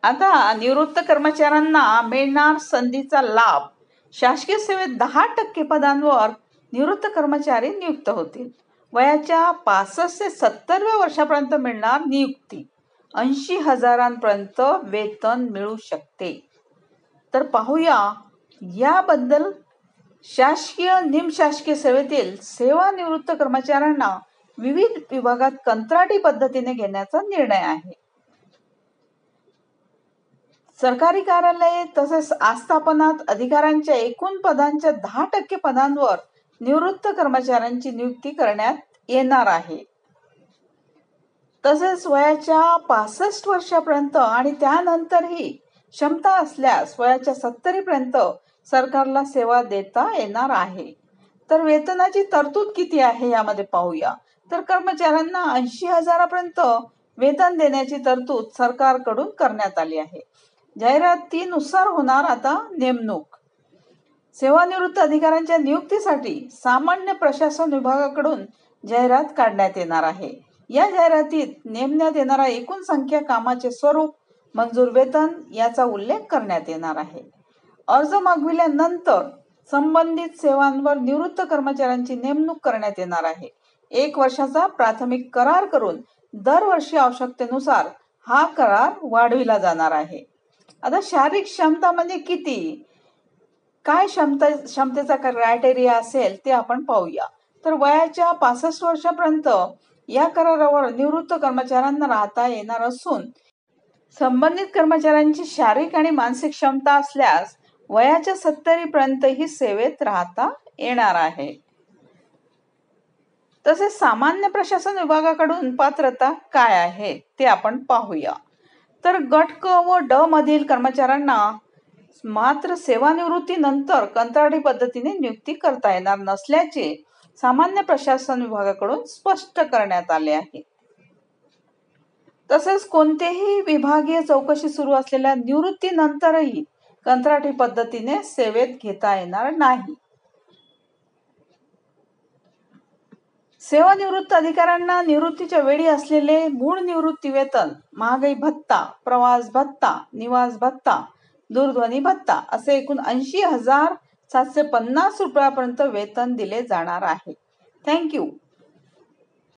आता निवृत्त कर्मचाऱ्यांना मिळणार संधीचा लाभ. शासकीय सेवेत 10% पदांवर निवृत्त कर्मचारी नियुक्त होतील. वयाच्या 65 ते 70व्या वर्षापर्यंत मिळणार नियुक्ती. 80,000पर्यंत वेतन मिळू शकते. तर पाहूया याबद्दल. शासकीय निमशासकीय सेवेतील सेवानिवृत्त कर्मचाऱ्यांना विविध विभागात कंत्राटी पद्धतीने घेण्याचा निर्णय आहे. सरकारी कार्यालये तसेच आस्थापनात अधिकाऱ्यांच्या एकूण पदांच्या 10% पदांवर निवृत्त कर्मचाऱ्यांची नियुक्ती करण्यात येणार आहे. तसेच वयाच्या 65 वर्षापर्यंत आणि त्यानंतरही क्षमता असल्यास वयाच्या 70पर्यंत सरकारला सेवा देता येणार आहे. तर वेतनाची तरतूद किती आहे यामध्ये पाहूया. तर कर्मचाऱ्यांना 80,000पर्यंत वेतन देण्याची तरतूद सरकारकडून करण्यात आली आहे. जाहिरातीनुसार होणार आता नेमणूक. सेवानिवृत्त अधिकाऱ्यांच्या नियुक्तीसाठी सामान्य प्रशासन विभागाकडून जाहिरात काढण्यात येणार आहे. या जाहिरातीत नेमण्यात येणारा एकूण संख्या, कामाचे स्वरूप, मंजूर वेतन याचा उल्लेख करण्यात येणार आहे. अर्ज मागविल्यानंतर संबंधित सेवांवर निवृत्त कर्मचाऱ्यांची नेमणूक करण्यात येणार आहे. 1 वर्षाचा प्राथमिक करार करून दरवर्षी आवश्यकतेनुसार हा करार वाढविला जाणार आहे. आता शारीरिक क्षमता म्हणजे किती, काय क्षमतेचा क्रायटेरिया असेल ते आपण पाहूया. तर वयाच्या 65 वर्षापर्यंत या करारावर निवृत्त कर्मचाऱ्यांना राहता येणार असून संबंधित कर्मचाऱ्यांची शारीरिक आणि मानसिक क्षमता असल्यास वयाच्या 70पर्यंत ही सेवेत राहता येणार आहे. तसेच सामान्य प्रशासन विभागाकडून पात्रता काय आहे ते आपण पाहूया. तर गट क व ड मधील कर्मचाऱ्यांना मात्र सेवानिवृत्तीनंतर कंत्राटी पद्धतीने नियुक्ती करता येणार नसल्याचे सामान्य प्रशासन विभागाकडून स्पष्ट करण्यात आले आहे. तसेच कोणतेही विभागीय चौकशी सुरू असलेल्या निवृत्तीनंतरही कंत्राटी पद्धतीने सेवेत घेता येणार नाही. सेवानिवृत्त अधिकाऱ्यांना निवृत्तीच्या वेळी असलेले मूळ निवृत्ती वेतन, महागाई भत्ता, प्रवास भत्ता, निवास भत्ता, दूरध्वनी भत्ता असे एकूण 80,750 रुपयापर्यंत वेतन दिले जाणार आहे. थँक्यू.